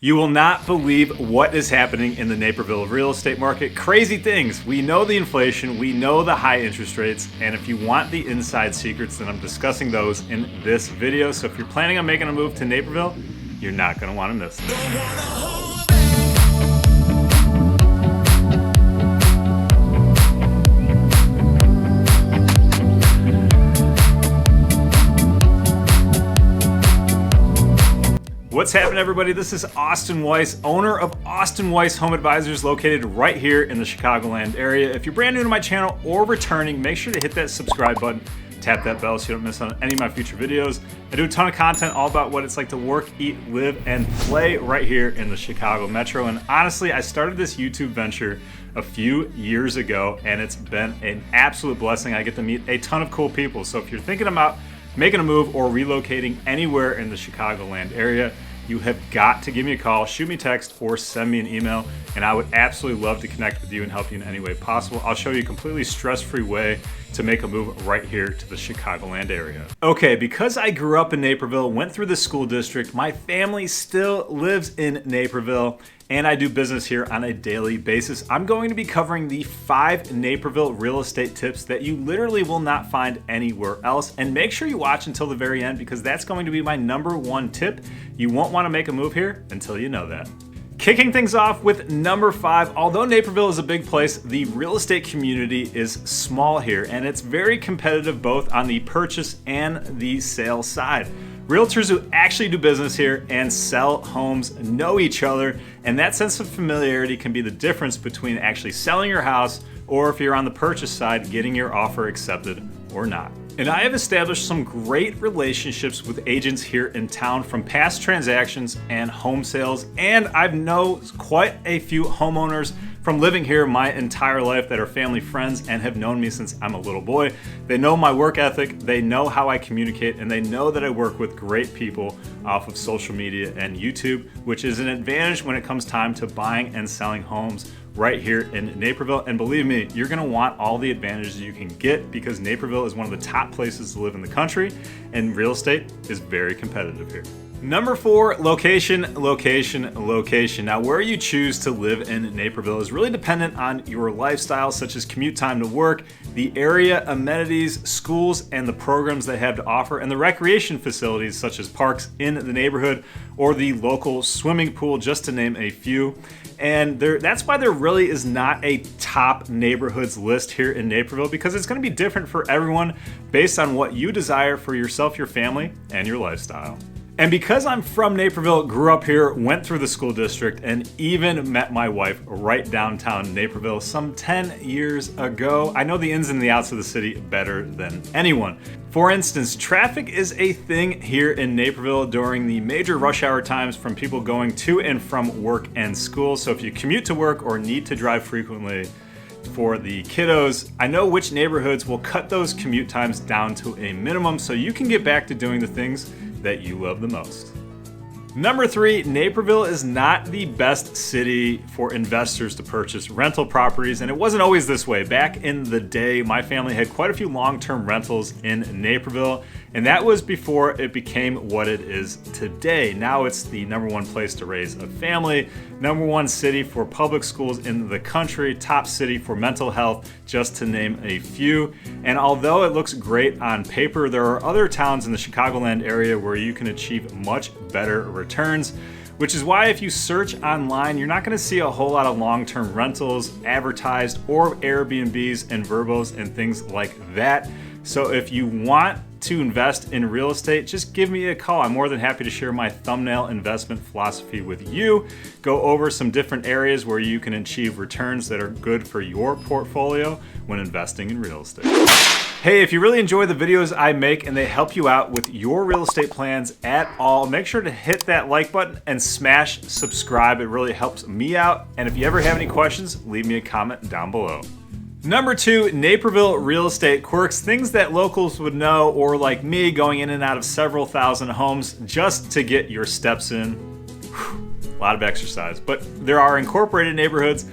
You will not believe what is happening in the Naperville real estate market. Crazy things. We know the inflation, we know the high interest rates, and if you want the inside secrets, then I'm discussing those in this video. So if you're planning on making a move to Naperville, you're not going to want to miss it. What's happening, everybody? This is Austin Weiss, owner of Austin Weiss Home Advisors, located right here in the Chicagoland area. If you're brand new to my channel or returning, make sure to hit that subscribe button, tap that bell so you don't miss on any of my future videos. I do a ton of content all about what it's like to work, eat, live, and play right here in the Chicago Metro. And honestly, I started this YouTube venture a few years ago, and it's been an absolute blessing. I get to meet a ton of cool people. So if you're thinking about making a move or relocating anywhere in the Chicagoland area, you have got to give me a call, shoot me a text, or send me an email, and I would absolutely love to connect with you and help you in any way possible. I'll show you a completely stress-free way to make a move right here to the Chicagoland area. Okay, because I grew up in Naperville, went through the school district, my family still lives in Naperville, and I do business here on a daily basis. I'm going to be covering the 5 Naperville real estate tips that you literally will not find anywhere else. And make sure you watch until the very end, because that's going to be my #1 tip. You won't want to make a move here until you know that. Kicking things off with number 5, although Naperville is a big place, the real estate community is small here, and it's very competitive both on the purchase and the sale side. Realtors who actually do business here and sell homes know each other, and that sense of familiarity can be the difference between actually selling your house or, if you're on the purchase side, getting your offer accepted or not. And I have established some great relationships with agents here in town from past transactions and home sales, and I've known quite a few homeowners from living here my entire life that are family friends and have known me since I'm a little boy. They know my work ethic, they know how I communicate, and they know that I work with great people off of social media and YouTube, which is an advantage when it comes time to buying and selling homes right here in Naperville. And believe me, you're gonna want all the advantages you can get, because Naperville is one of the top places to live in the country, and real estate is very competitive here. Number 4, location, location, location. Now, where you choose to live in Naperville is really dependent on your lifestyle, such as commute time to work, the area amenities, schools, and the programs they have to offer, and the recreation facilities such as parks in the neighborhood or the local swimming pool, just to name a few. And that's why there really is not a top neighborhoods list here in Naperville, because it's going to be different for everyone based on what you desire for yourself, your family, and your lifestyle. And because I'm from Naperville, grew up here, went through the school district, and even met my wife right downtown Naperville some 10 years ago, I know the ins and the outs of the city better than anyone. For instance, traffic is a thing here in Naperville during the major rush hour times from people going to and from work and school. So if you commute to work or need to drive frequently for the kiddos, I know which neighborhoods will cut those commute times down to a minimum so you can get back to doing the things that you love the most. Number 3, Naperville is not the best city for investors to purchase rental properties, and it wasn't always this way. Back in the day, my family had quite a few long-term rentals in Naperville, and that was before it became what it is today. Now it's the #1 place to raise a family, #1 city for public schools in the country, top city for mental health, just to name a few. And although it looks great on paper, there are other towns in the Chicagoland area where you can achieve much better returns, which is why if you search online, you're not going to see a whole lot of long-term rentals advertised, or Airbnbs and Verbos and things like that. So if you want to invest in real estate, just give me a call. I'm more than happy to share my thumbnail investment philosophy with you, go over some different areas where you can achieve returns that are good for your portfolio when investing in real estate. Hey, if you really enjoy the videos I make and they help you out with your real estate plans at all, make sure to hit that like button and smash subscribe. It really helps me out. And if you ever have any questions, leave me a comment down below. Number 2, Naperville real estate quirks, things that locals would know, or like me, going in and out of several thousand homes just to get your steps in. Whew, a lot of exercise, but there are incorporated neighborhoods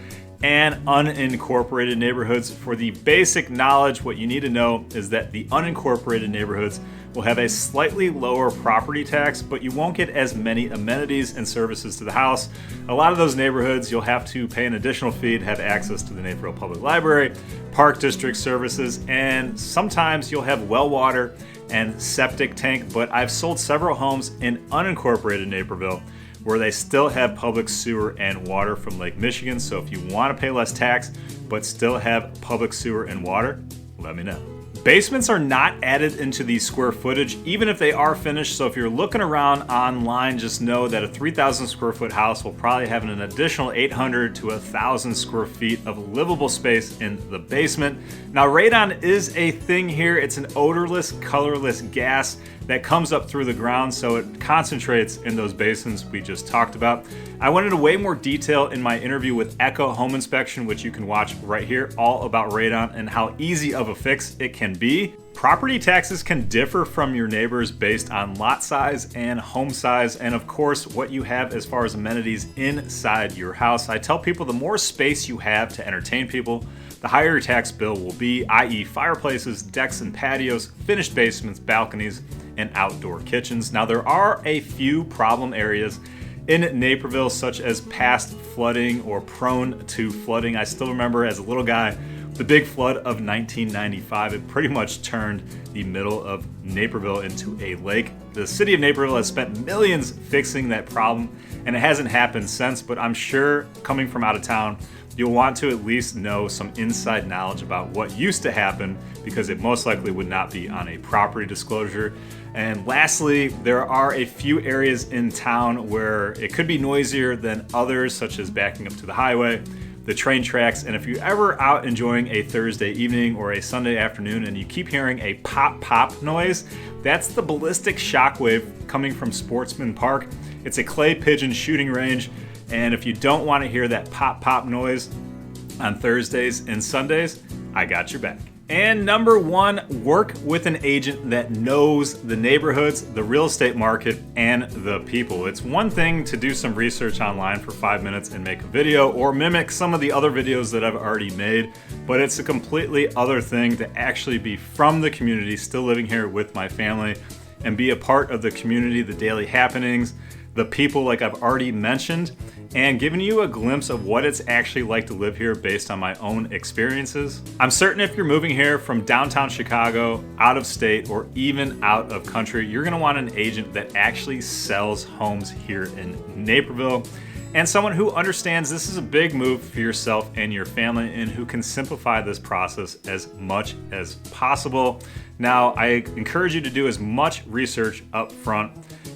and unincorporated neighborhoods. For the basic knowledge, what you need to know is that the unincorporated neighborhoods will have a slightly lower property tax, but you won't get as many amenities and services to the house. A lot of those neighborhoods, you'll have to pay an additional fee to have access to the Naperville Public Library, Park District services, and sometimes you'll have well water and septic tank, but I've sold several homes in unincorporated Naperville where they still have public sewer and water from Lake Michigan. So if you want to pay less tax but still have public sewer and water, let me know. Basements are not added into the square footage, even if they are finished. So if you're looking around online, just know that a 3,000 square foot house will probably have an additional 800 to 1,000 square feet of livable space in the basement. Now, radon is a thing here. It's an odorless, colorless gas that comes up through the ground, so it concentrates in those basins we just talked about. I went into way more detail in my interview with Echo Home Inspection, which you can watch right here, all about radon and how easy of a fix it can be. Property taxes can differ from your neighbors based on lot size and home size, and of course what you have as far as amenities inside your house. I tell people the more space you have to entertain people, the higher your tax bill will be, i.e. fireplaces, decks and patios, finished basements, balconies, and outdoor kitchens. Now, there are a few problem areas in Naperville, such as past flooding or prone to flooding. I still remember as a little guy, the big flood of 1995. It pretty much turned the middle of Naperville into a lake. The city of Naperville has spent millions fixing that problem, and it hasn't happened since, but I'm sure coming from out of town, you'll want to at least know some inside knowledge about what used to happen, because it most likely would not be on a property disclosure. And lastly, there are a few areas in town where it could be noisier than others, such as backing up to the highway, the train tracks, and if you're ever out enjoying a Thursday evening or a Sunday afternoon and you keep hearing a pop noise, that's the ballistic shockwave coming from Sportsman Park. It's a clay pigeon shooting range, and if you don't want to hear that pop noise on Thursdays and Sundays, I got your back. And number one, work with an agent that knows the neighborhoods, the real estate market, and the people. It's one thing to do some research online for 5 minutes and make a video or mimic some of the other videos that I've already made, but it's a completely other thing to actually be from the community, still living here with my family, and be a part of the community, the daily happenings, the people like I've already mentioned, and giving you a glimpse of what it's actually like to live here based on my own experiences. I'm certain if you're moving here from downtown Chicago, out of state, or even out of country, you're gonna want an agent that actually sells homes here in Naperville, and someone who understands this is a big move for yourself and your family, and who can simplify this process as much as possible. Now, I encourage you to do as much research up front,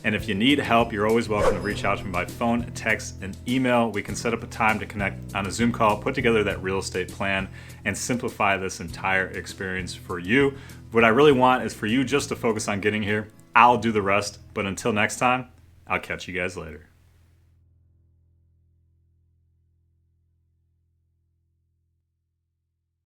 and if you need help, you're always welcome to reach out to me by phone, text, and email. We can set up a time to connect on a Zoom call, put together that real estate plan, and simplify this entire experience for you. What I really want is for you just to focus on getting here. I'll do the rest, but until next time, I'll catch you guys later.